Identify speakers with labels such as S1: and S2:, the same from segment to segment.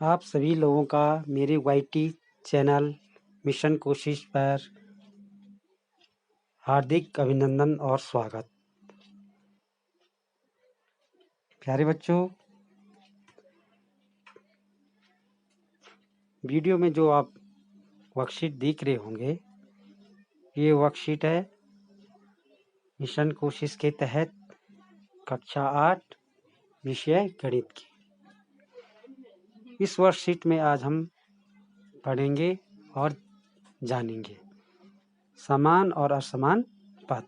S1: आप सभी लोगों का मेरे YT चैनल मिशन कोशिश पर हार्दिक अभिनंदन और स्वागत। प्यारे बच्चों, वीडियो में जो आप वर्कशीट देख रहे होंगे, ये वर्कशीट है मिशन कोशिश के तहत कक्षा 8 विषय गणित की। इस वर्कशीट में आज हम पढ़ेंगे और जानेंगे समान और असमान पद।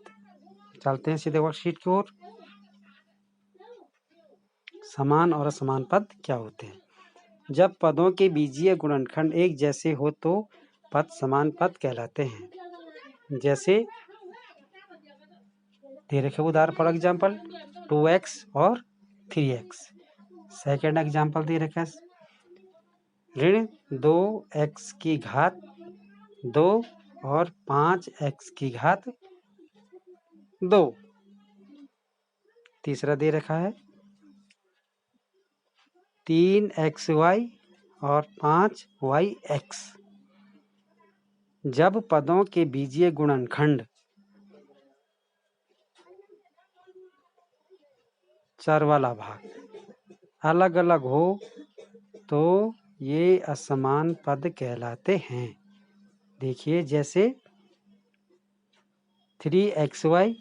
S1: चलते हैं सीधे वर्कशीट की ओर। समान और असमान पद क्या होते हैं? जब पदों के बीजीय गुणनखंड एक जैसे हो तो पद समान पद कहलाते हैं। जैसे दे रखे उदाहरण, फॉर एग्जाम्पल 2x और 3x। सेकेंड एग्जाम्पल दे रखा है ऋण 2x की घात 2 और 5x की घात 2। तीसरा दे रखा है 3xy और 5yx। जब पदों के बीजीय गुणनखंड चर वाला भाग अलग अलग हो तो ये असमान पद कहलाते हैं। देखिए, जैसे 3xy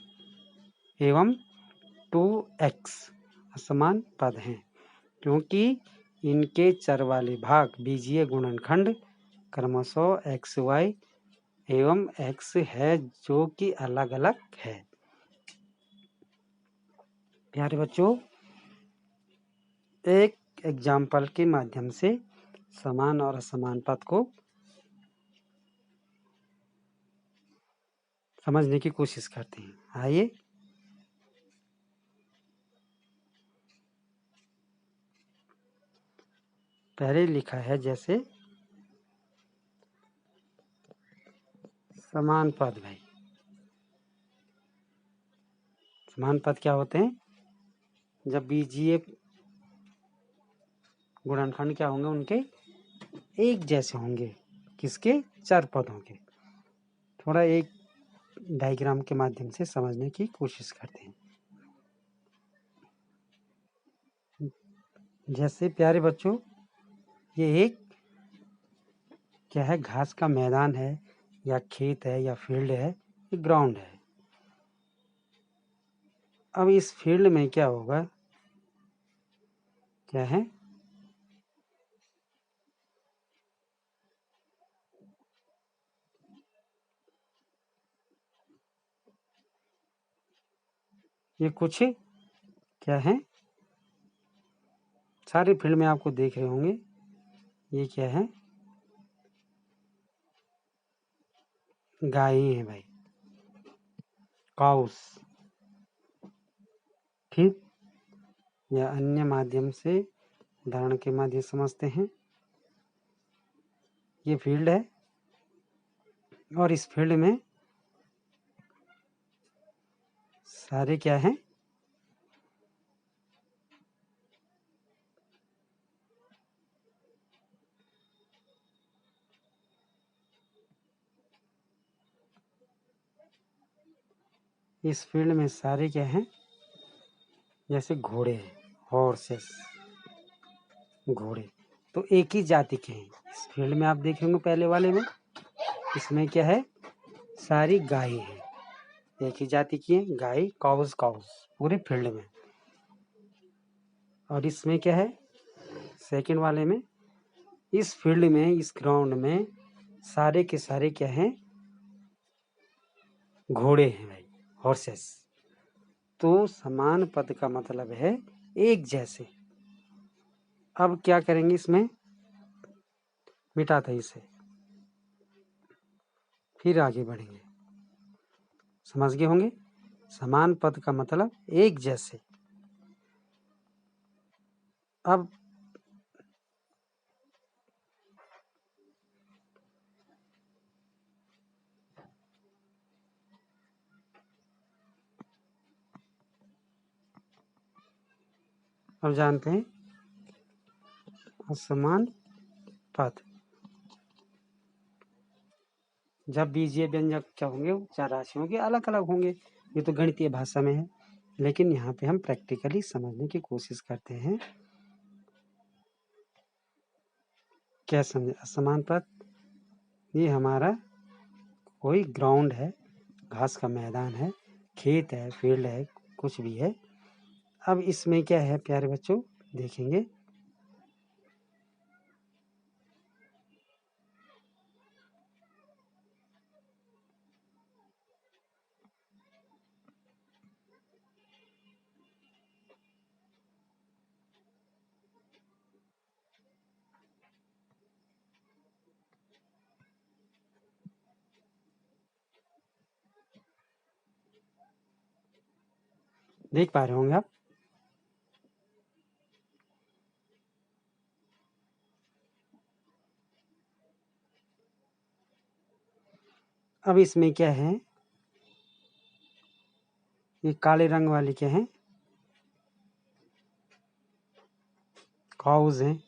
S1: एवं 2x असमान पद हैं क्योंकि इनके चर वाले भाग बीजीय गुणनखंड क्रमशः xy एवं x है, जो कि अलग अलग है। प्यारे बच्चों, एक एग्जाम्पल के माध्यम से समान और असमान पद को समझने की कोशिश करते हैं। आइए, पहले लिखा है जैसे समान पद। भाई, समान पद क्या होते हैं? जब बीजीय गुणनखंड क्या होंगे, उनके एक जैसे होंगे। किसके? चर पदों के। थोड़ा एक डायग्राम के माध्यम से समझने की कोशिश करते हैं। जैसे प्यारे बच्चों, ये एक क्या है? घास का मैदान है या खेत है या फील्ड है, ये ग्राउंड है। अब इस फील्ड में क्या होगा? क्या है? ये कुछ क्या है? सारे फील्ड में आपको देख रहे होंगे, ये क्या है? गाय है भाई, काउस। ठीक, या अन्य माध्यम से उदाहरण के माध्यम से समझते हैं। ये फील्ड है और इस फील्ड में सारे क्या हैं? इस फील्ड में सारे क्या हैं? जैसे घोड़े हैं, हॉर्सेस, घोड़े। तो एक ही जाति के हैं। इस फील्ड में आप देखेंगे पहले वाले में, इसमें क्या है? सारी गाय हैं, एक ही जाति की है, गाय, काउस काउस पूरे फील्ड में। और इसमें क्या है? सेकंड वाले में, इस फील्ड में, इस ग्राउंड में सारे के सारे क्या हैं? घोड़े हैं भाई, हॉर्सेस। तो समान पद का मतलब है एक जैसे। अब क्या करेंगे? इसमें मिटाते इसे, फिर आगे बढ़ेंगे। समझ गए होंगे? समान पद का मतलब एक जैसे। अब जानते हैं असमान पद। जब बीजीय व्यंजक क्या होंगे, चार राशियों के अलग अलग होंगे। ये तो गणितीय भाषा में है, लेकिन यहाँ पे हम प्रैक्टिकली समझने की कोशिश करते हैं। क्या समझे? असमान पद, ये हमारा कोई ग्राउंड है, घास का मैदान है, खेत है, फील्ड है, कुछ भी है। अब इसमें क्या है प्यारे बच्चों, देखेंगे। देख पा रहे होंगे आप। अब इसमें क्या है, ये काले रंग वाले क्या हैं, काउज हैं।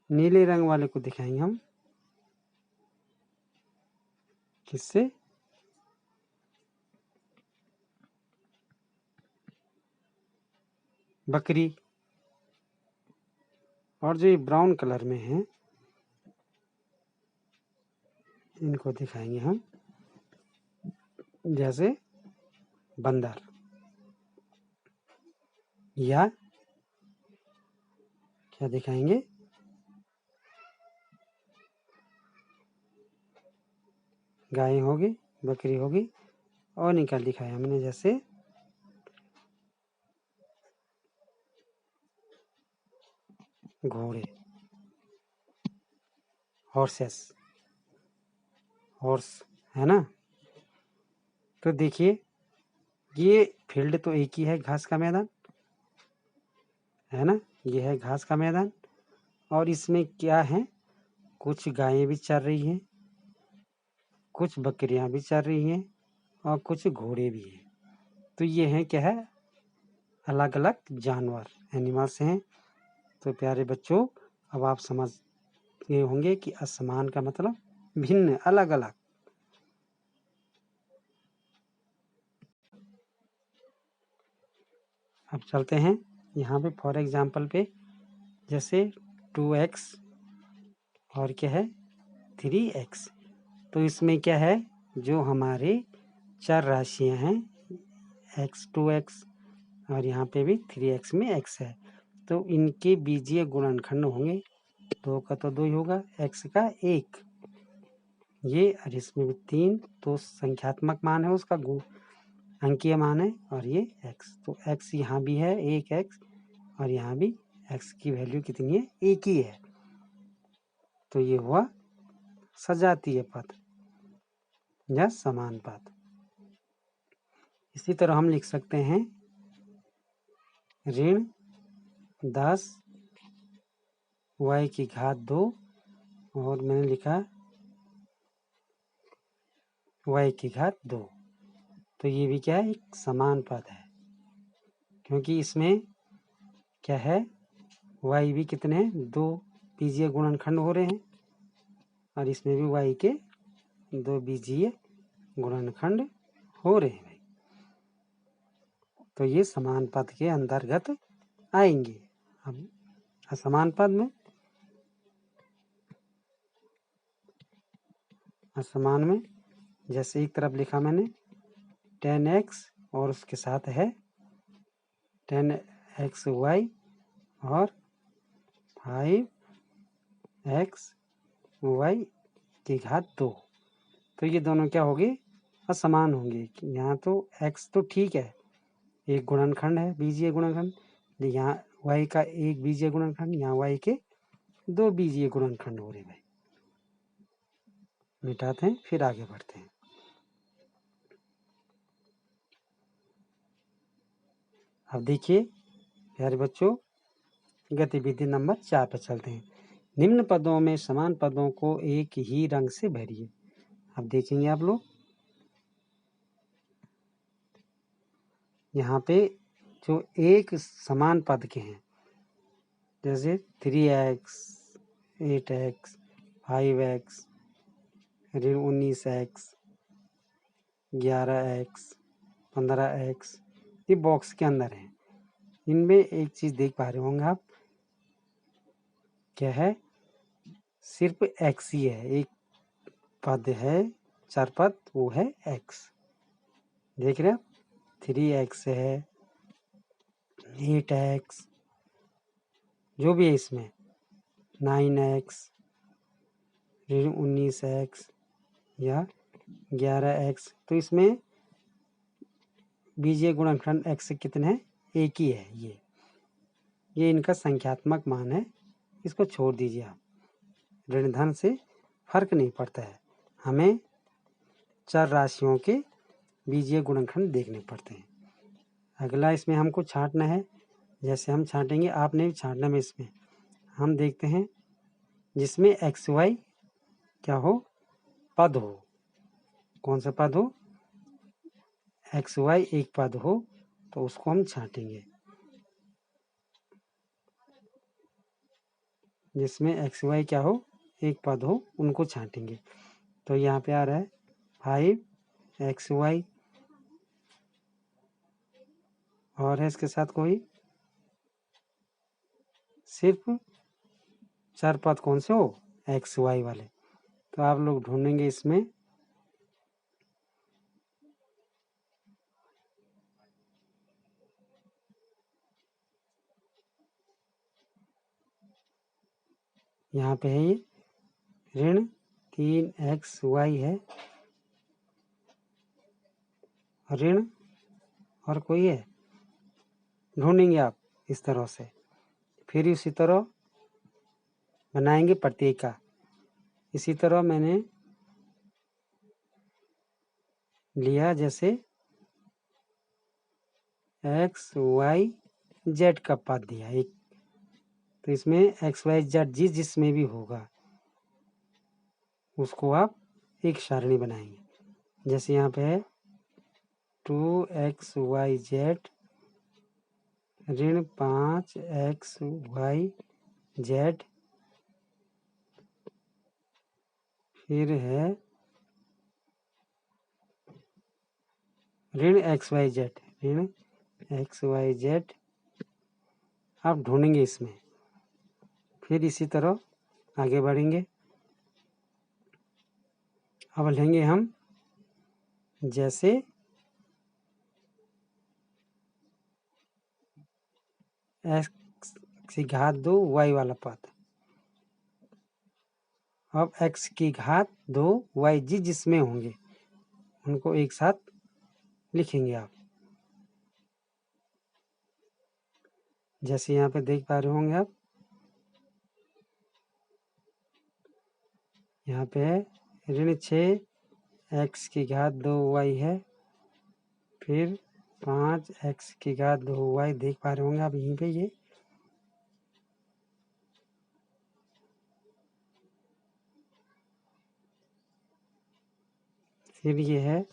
S1: नीले रंग वाले को दिखाएंगे हम, किससे? बकरी। और जो ये ब्राउन कलर में है, इनको दिखाएंगे हम जैसे बंदर, या क्या दिखाएंगे, गाय होगी, बकरी होगी, और निकाल दिखाया हमने जैसे घोड़े, हॉर्सेस, हॉर्स, है ना। तो देखिए, ये फील्ड तो एक ही है, घास का मैदान है ना, ये है घास का मैदान। और इसमें क्या है, कुछ गायें भी चर रही हैं, कुछ बकरियां भी चर रही हैं, और कुछ घोड़े भी हैं। तो ये हैं क्या है, अलग अलग जानवर, एनिमल्स हैं। तो प्यारे बच्चों, अब आप समझ गए होंगे कि असमान का मतलब भिन्न, अलग अलग। अब चलते हैं यहाँ पे फॉर एग्जाम्पल पे, जैसे 2x और क्या है 3x। तो इसमें क्या है, जो हमारे चार राशियां हैं x 2x, और यहाँ पे भी 3x में x है, तो इनके बीजीय गुणनखंड होंगे। 2 का तो 2 ही होगा, x का 1, ये, और इसमें भी 3, तो संख्यात्मक मान है उसका, अंकीय मान है, और ये x, तो x यहाँ भी है 1x, और यहाँ भी x की वैल्यू कितनी है, 1 ही है। तो ये हुआ सजातीय पद या समान पद। इसी तरह हम लिख सकते हैं ऋण 10 y की घात 2, और मैंने लिखा y की घात 2। तो ये भी क्या है, एक समान पद है, क्योंकि इसमें क्या है, y भी कितने हैं, 2 बीजीय गुणनखंड हो रहे हैं, और इसमें भी y के 2 बीजीय गुणनखंड हो रहे हैं। तो ये समान पद के अंतर्गत आएंगे। अब असमान पद में, असमान में जैसे एक तरफ लिखा मैंने 10x, और उसके साथ है 10xy और 5xy की घात 2। तो ये दोनों क्या होंगे, असमान होंगे। यहाँ तो x तो ठीक है, एक गुणनखंड है, बीजीय गुणनखंड, यहाँ y का एक बीजीय गुणनखंड, यहाँ y के 2 बीजीय गुणनखंड हो रहे भाई। मिटाते हैं, फिर आगे बढ़ते हैं। अब देखिए प्यारे बच्चों, गतिविधि नंबर 4 पर चलते हैं। निम्न पदों में समान पदों को एक ही रंग से भरिए। अब देखेंगे आप लोग, यहाँ पे जो एक समान पद के हैं, जैसे 3x, 8x, 5x, ऋण 19x, 11x, 15x, ये बॉक्स के अंदर है। इनमें एक चीज़ देख पा रहे होंगे आप, क्या है, सिर्फ x ही है, एक पद है, चार पद, वो है x। देख रहे हैं, 3x है, 8x, जो भी है इसमें, 9x, ऋण 19x या 11x। तो इसमें बीजीय गुणनखंड x कितने हैं, एक ही है। ये इनका संख्यात्मक मान है, इसको छोड़ दीजिए आप। ऋण धन से फर्क नहीं पड़ता है, हमें चर राशियों के बीजीय गुणनखंड देखने पड़ते हैं। अगला इसमें हमको छांटना है, जैसे हम छांटेंगे आपने भी छांटना में। इसमें हम देखते हैं जिसमें एक्स वाई क्या हो, पद हो। कौन सा पद हो, एक्स वाई एक पद हो, तो उसको हम छांटेंगे। जिसमें एक्स वाई क्या हो, एक पद हो, उनको छांटेंगे। तो यहाँ पे आ रहा है 5xy, और है इसके साथ कोई, सिर्फ चार पद कौन से हो, एक्स वाई वाले। तो आप लोग ढूंढेंगे इसमें, यहाँ पे है ये ऋण 3xy है, ऋण और कोई है, ढूंढेंगे आप इस तरह से। फिर इसी तरह बनाएंगे प्रत्येक का। इसी तरह मैंने लिया, जैसे एक्स वाई जेड का पद दिया एक, तो इसमें एक्स वाई जेड जिसमें भी होगा उसको आप एक सारणी बनाएंगे। जैसे यहाँ पे है 2xyz ऋण 5xyz, फिर है ऋण xyz, ऋण xyz। आप ढूंढेंगे इसमें, फिर इसी तरह आगे बढ़ेंगे। अब लेंगे हम जैसे x की घात 2 y वाला पद। अब x की घात 2 y जिसमें होंगे उनको एक साथ लिखेंगे आप। जैसे यहाँ पे देख पा रहे होंगे आप, यहाँ पे है ऋण 6x की घात 2y है, फिर 5x की घात 2y। देख पा रहे होंगे आप यहीं पे ये, फिर ये है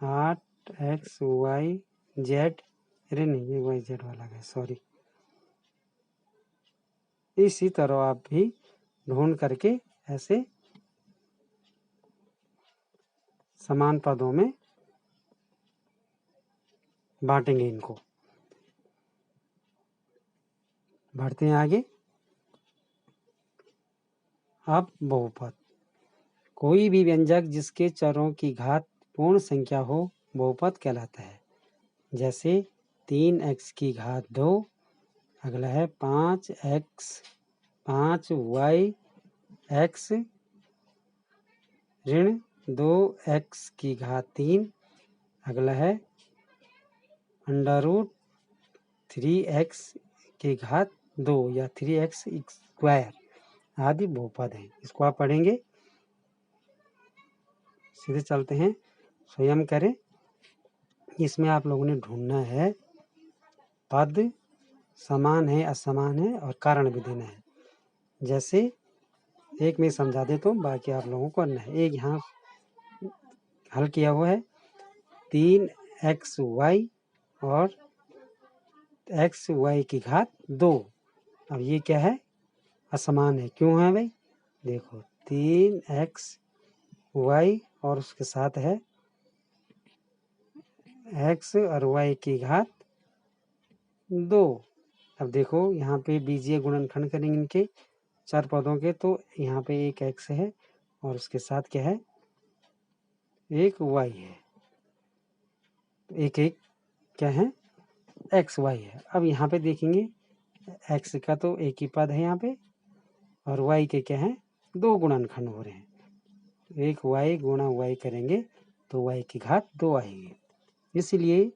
S1: 8xyz, अरे नहीं ये yz वाला है, सॉरी। इसी तरह आप भी ढूंढ करके ऐसे समान पदों में बांटेंगे इनको। बढ़ते हैं आगे। अब बहुपद, कोई भी व्यंजक जिसके चरों की घात पूर्ण संख्या हो बहुपद कहलाता है। जैसे 3x की घात 2, अगला है 5y x ऋण 2x की घात 3, अगला है √3x की घात 2 या 3x स्क्वायर आदि बहुपद हैं। इसको आप पढ़ेंगे। सीधे चलते हैं, स्वयं करें। इसमें आप लोगों ने ढूंढना है पद समान है असमान है और कारण भी देना है। जैसे एक में समझा देता हूँ, बाकी आप लोगों को करना है। एक यहाँ हल किया हुआ है 3xy और एक्स वाई की घात 2। अब ये क्या है, असमान है। क्यों है भाई, देखो 3x वाई और उसके साथ है x और y की घात 2। अब देखो यहाँ पे बीजीय गुणनखंड करेंगे इनके चार पदों के, तो यहाँ पे एक x है और उसके साथ क्या है, एक y है, एक एक क्या है, एक्स वाई है। अब यहाँ पे देखेंगे x का तो एक ही पद है यहाँ पे, और y के क्या है, 2 गुणनखंड हो रहे हैं। एक y गुणा y करेंगे तो y की घात 2 आएगी, इसलिए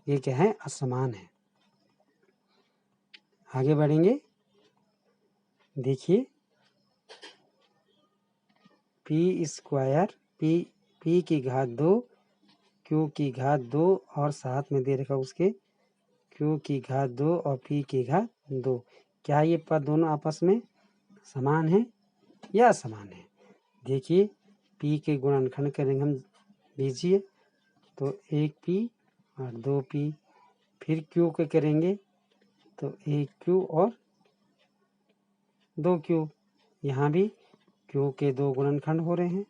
S1: ये क्या है, असमान है। आगे बढ़ेंगे, देखिए पी स्क्वायर पी की घात 2 क्यू की घात 2 और साथ में दे रखा उसके क्यू की घात 2 और पी की घात 2। क्या ये पद दोनों आपस में समान है या असमान है? देखिए पी के गुणनखंड करेंगे हम बीजीय, तो 1p और 2p। फिर क्यू के करेंगे तो 1q और 2q। यहाँ भी क्यू के 2 गुणनखंड हो रहे हैं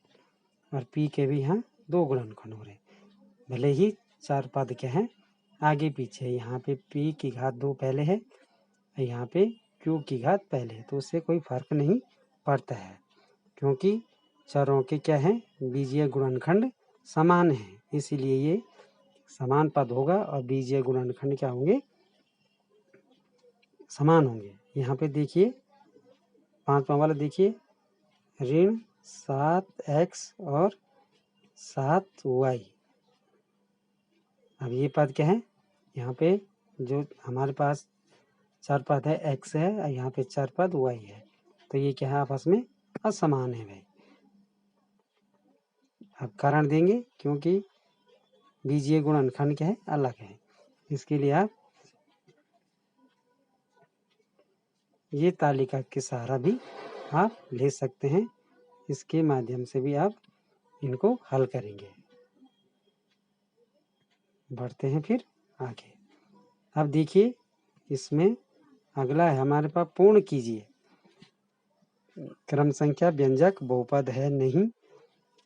S1: और पी के भी यहाँ 2 गुणनखंड हो रहे हैं। भले ही चार पद क्या हैं, आगे पीछे। यहाँ पे p की घात 2 पहले है, यहाँ पे q की घात पहले है, तो उससे कोई फर्क नहीं पड़ता है, क्योंकि चरों के क्या है, बीजीय गुणनखंड समान है, इसीलिए ये समान पद होगा और बीजीय गुणनखंड क्या होंगे, समान होंगे। यहाँ पे देखिए 5वां वाला देखिए, ऋण 7x और 7y। अब ये पद क्या है, यहाँ पे जो हमारे पास चार पद है x है और यहाँ पे चार पद y है, तो ये क्या है, आपस में असमान है भाई। अब कारण देंगे, क्योंकि बीजीय गुणनखंड क्या है, अलग है, इसके लिए आप ये तालिका के सहारा भी आप ले सकते हैं, इसके माध्यम से भी आप इनको हल करेंगे। बढ़ते हैं फिर आगे। अब देखिए इसमें अगला है हमारे पास, पूर्ण कीजिए। क्रम संख्या व्यंजक बहुपद है नहीं,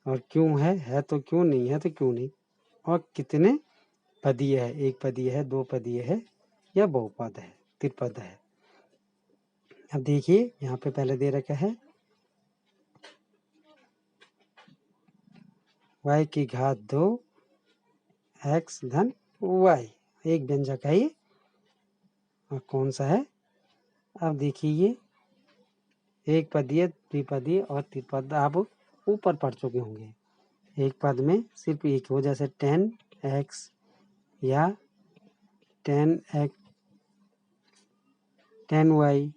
S1: और क्यों है तो क्यों, नहीं है तो क्यों नहीं, और कितने पदीय है, एक पदीय है, दो पदीय है या बहुपद है, त्रिपद है। अब देखिए यहाँ पे पहले दे रखा है y की घात 2 x धन y, एक व्यंजक है ये, और कौन सा है, अब देखिए ये एक पदीय, द्विपदीय और त्रिपद आप ऊपर पढ़ चुके होंगे। एक पद में सिर्फ एक हो, जैसे 10x या 10x 10y,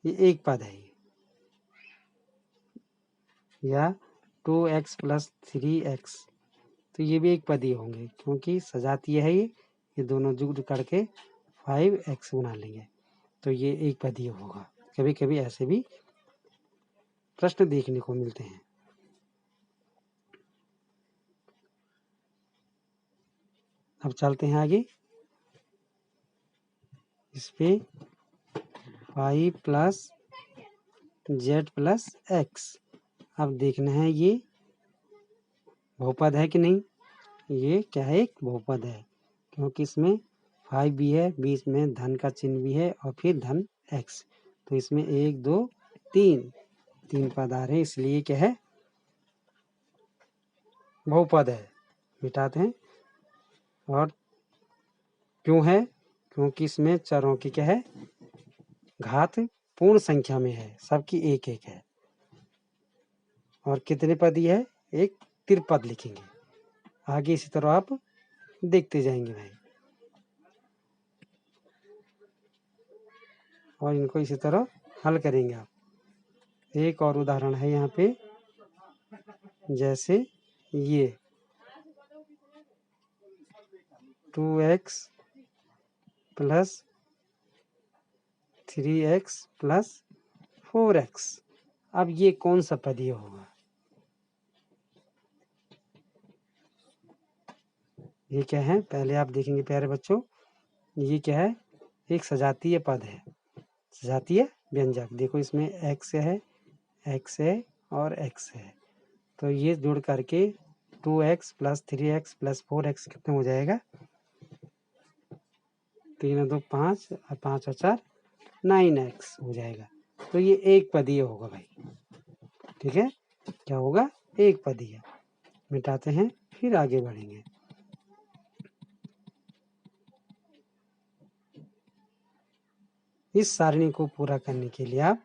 S1: ये एक पद है, या 2x + 3x, तो ये भी एक पदीय होंगे, क्योंकि सजातीय है ये दोनों जुड़ करके 5x बना लेंगे, तो ये एक पदीय होगा। कभी कभी ऐसे भी प्रश्न देखने को मिलते हैं। अब चलते हैं आगे, इस पे 5 + z + x। अब देखना है ये बहुपद है कि नहीं। ये क्या है, एक बहुपद है, क्योंकि इसमें 5 भी है, बीच में धन का चिन्ह भी है और फिर धन x, तो इसमें 1 2 3 पद आ रहे हैं, इसलिए क्या है, बहुपद है। मिटाते हैं। और क्यों है, क्योंकि इसमें चरों की क्या है, घात पूर्ण संख्या में है, सबकी एक एक है, और कितने पदी है, एक त्रिपद लिखेंगे। आगे इसी तरह आप देखते जाएंगे भाई, और इनको इसी तरह हल करेंगे आप। एक और उदाहरण है यहाँ पे, जैसे ये 2x + 3x + 4x। अब ये कौन सा पदीय होगा, ये क्या है, पहले आप देखेंगे प्यारे बच्चों, ये क्या है, एक सजातीय पद है, सजातीय व्यंजक। देखो इसमें एक्स है, एक्स है और एक्स है, तो ये जुड़ करके 2x plus 3x plus 4x कितना हो जाएगा, 3 और 2 5 और 5 और 4 9x हो जाएगा। तो ये एक पदीय होगा भाई, ठीक है, क्या होगा, एक पदीय। मिटाते हैं फिर आगे बढ़ेंगे। इस सारणी को पूरा करने के लिए आप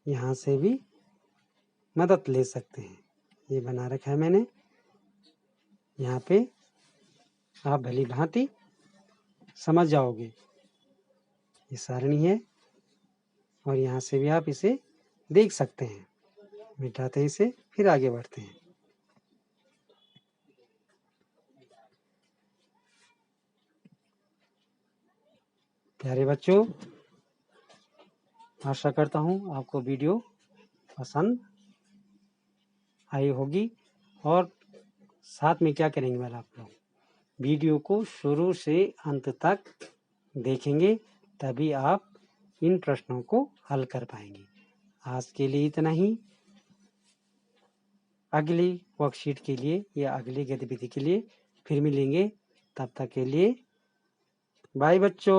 S1: यहाँ से भी मदद ले सकते हैं। ये बना रखा है मैंने, यहाँ पे आप भली भांति समझ जाओगे। ये सारणी है और यहाँ से भी आप इसे देख सकते हैं। मिटाते हैं इसे फिर आगे बढ़ते हैं। प्यारे बच्चों, आशा करता हूँ आपको वीडियो पसंद आई होगी। और साथ में क्या करेंगे वाला, आप लोग वीडियो को शुरू से अंत तक देखेंगे, तभी आप इन प्रश्नों को हल कर पाएंगे। आज के लिए इतना ही। अगली वर्कशीट के लिए या अगली गतिविधि के लिए फिर मिलेंगे। तब तक के लिए बाय बच्चों।